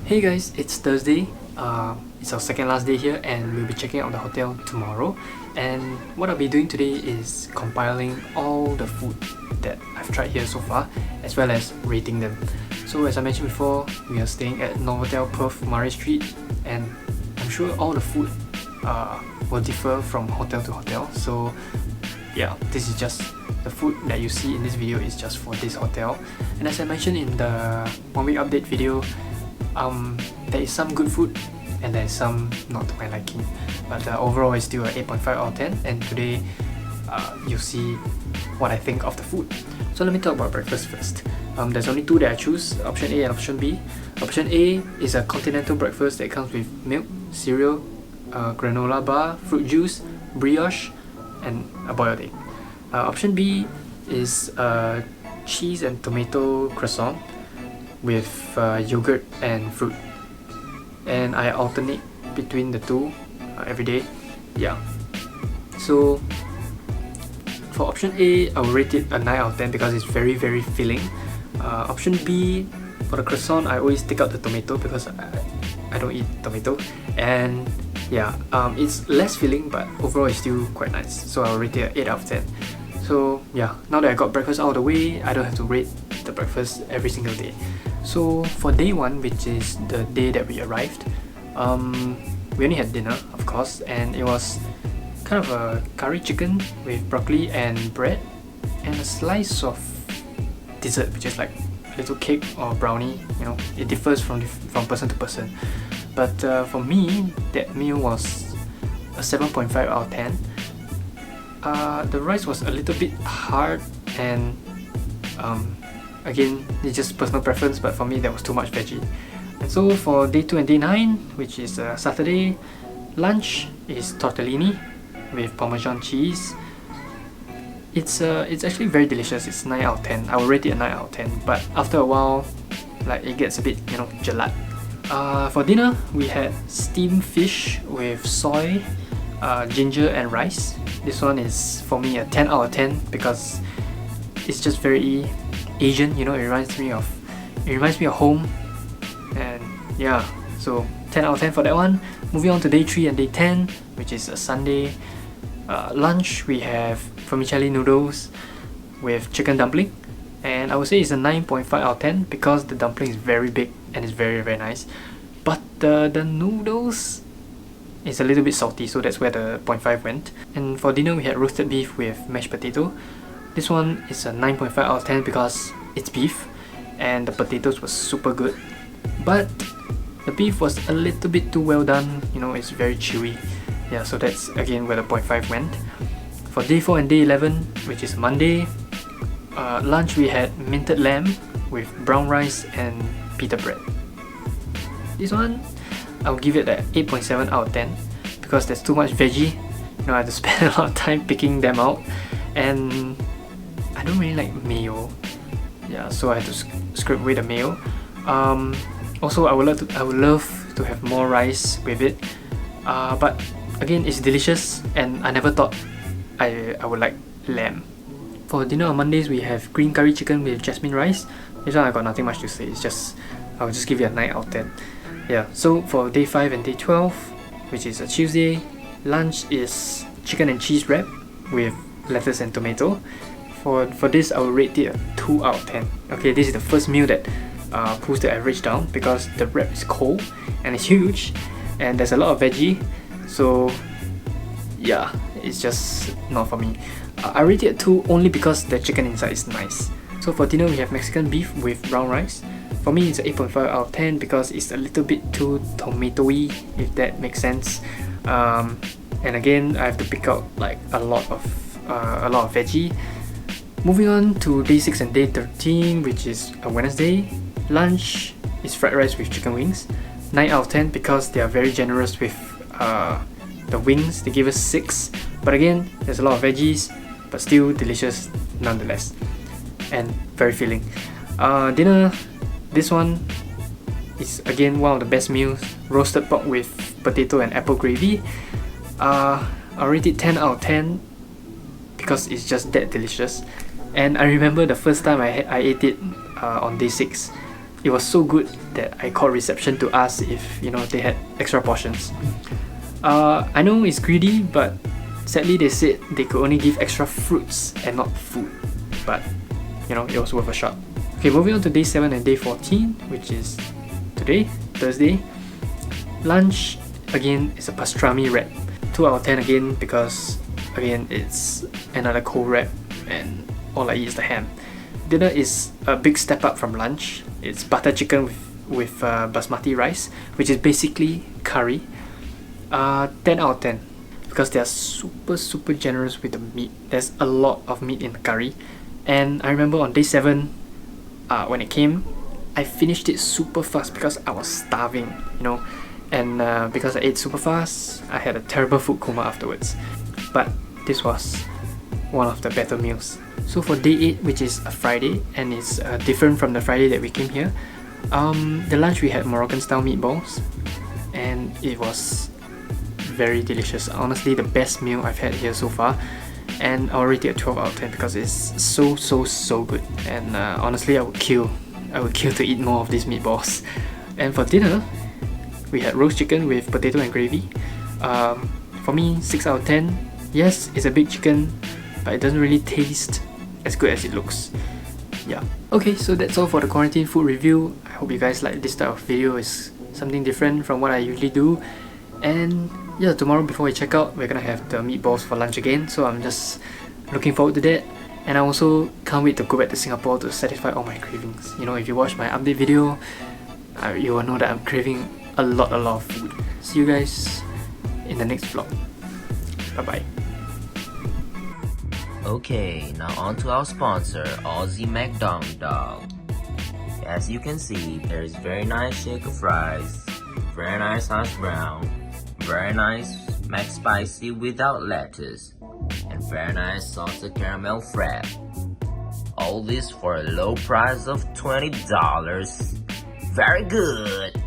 Hey guys, it's Thursday. It's our second last day here and we'll be checking out the hotel tomorrow. And what I'll be doing today is compiling all the food that I've tried here so far, as well as rating them. So as I mentioned before, we are staying at Novotel Perth, Murray Street, and I'm sure all the food will differ from hotel to hotel. So yeah, this is just the food that you see in this video is just for this hotel. And as I mentioned in the 1 week update video, there is some good food and there is some not to my liking, but overall it's still an 8.5 out of 10. And today you'll see what I think of the food. So let me talk about breakfast first. There's only two that I choose, option A and option B. Option A is a continental breakfast that comes with milk, cereal, granola bar, fruit juice, brioche, and a boiled egg. Option B is a cheese and tomato croissant with yogurt and fruit, and I alternate between the two every day. Yeah. So for option A, I will rate it a 9 out of 10 because it's very filling. Option B, for the croissant, I always take out the tomato because I don't eat tomato, and yeah, it's less filling but overall it's still quite nice. So I'll rate it an 8 out of 10. So yeah, now that I got breakfast out of the way, I don't have to rate the breakfast every single day. So for day 1, which is the day that we arrived, we only had dinner, of course, and it was kind of a curry chicken with broccoli and bread and a slice of dessert, which is like a little cake or brownie. You know, it differs from person to person. But for me, that meal was a 7.5 out of 10. The rice was a little bit hard, and again, it's just personal preference, but for me that was too much veggie. And so for day 2 and day 9, which is Saturday, lunch is tortellini with Parmesan cheese. It's actually very delicious. It's 9 out of 10. I will rate it a 9 out of 10, but after a while, like, it gets a bit, you know, gelat. For dinner, we had steamed fish with soy, ginger and rice. This one is for me a 10 out of 10 because it's just very Asian, you know. It reminds me of home, and yeah, so 10 out of 10 for that one. Moving on to day 3 and day 10, which is a Sunday. Lunch, we have vermicelli noodles with chicken dumpling, and I would say it's a 9.5 out of 10 because the dumpling is very big and it's very nice, but the noodles is a little bit salty, so that's where the 0.5 went. And for dinner, we had roasted beef with mashed potato. This one is a 9.5 out of 10 because it's beef and the potatoes was super good, but the beef was a little bit too well done, you know, it's very chewy. Yeah, so that's again where the 0.5 went. For day 4 and day 11, which is Monday, lunch we had minted lamb with brown rice and pita bread. This one, I'll give it an 8.7 out of 10 because there's too much veggie. You know, I had to spend a lot of time picking them out, and I don't really like mayo. Yeah, so I had to scrape away the mayo. Also, I would love to have more rice with it. But again, it's delicious, and I never thought I would like lamb. For dinner on Mondays, we have green curry chicken with jasmine rice. This one I got nothing much to say. It's just, I'll just give it a 9 out of 10. Yeah. So for day 5 and day 12, which is a Tuesday, lunch is chicken and cheese wrap with lettuce and tomato. For this, I will rate it a 2 out of 10. Okay, this is the first meal that pulls the average down because the wrap is cold and it's huge, and there's a lot of veggie. So yeah, it's just not for me. I rate it a 2 only because the chicken inside is nice. So for dinner, we have Mexican beef with brown rice. For me, it's an 8.5 out of 10 because it's a little bit too tomatoey, if that makes sense. And again, I have to pick out like a lot of veggie. Moving on to day 6 and day 13, which is a Wednesday. Lunch is fried rice with chicken wings. 9 out of 10 because they are very generous with the wings. They give us 6, but again, there's a lot of veggies, but still delicious nonetheless, and very filling. Dinner, this one is again one of the best meals. Roasted pork with potato and apple gravy. I'll rate it 10 out of 10 because it's just that delicious. And I remember the first time I ate it on day 6. it was so good that I called reception to ask if they had extra portions. I know it's greedy, but sadly they said they could only give extra fruits and not food. But it was worth a shot. Okay, moving on to day 7 and day 14, which is today, Thursday. Lunch again is a pastrami wrap. 2 out of 10 again, because again it's another cold wrap and all I eat is the ham. Dinner is a big step up from lunch. It's butter chicken with basmati rice, which is basically curry. 10 out of 10, because they are super generous with the meat. There's a lot of meat in the curry. And I remember on day 7, when it came, I finished it super fast because I was starving, and because I ate super fast, I had a terrible food coma afterwards. But this was one of the better meals. So for day 8, which is a Friday, and it's different from the Friday that we came here, the lunch we had Moroccan style meatballs, and it was very delicious. Honestly, the best meal I've had here so far, and I'll rate it a 12 out of 10 because it's so good. And honestly, I would kill to eat more of these meatballs. And for dinner, we had roast chicken with potato and gravy. For me, 6 out of 10. Yes, it's a big chicken, but it doesn't really taste as good as it looks. Yeah. Okay, so that's all for the quarantine food review. I hope you guys like this type of video. It's something different from what I usually do. And yeah, tomorrow before we check out, we're gonna have the meatballs for lunch again, so I'm just looking forward to that. And I also can't wait to go back to Singapore to satisfy all my cravings. If you watch my update video, you will know that I'm craving a lot of food. See you guys in the next vlog. Bye bye. Okay, now on to our sponsor, Aussie McDonald Dog. As you can see, there is very nice shaker fries, very nice hash brown, very nice McSpicy without lettuce, and very nice salted caramel frap. All this for a low price of $20. Very good!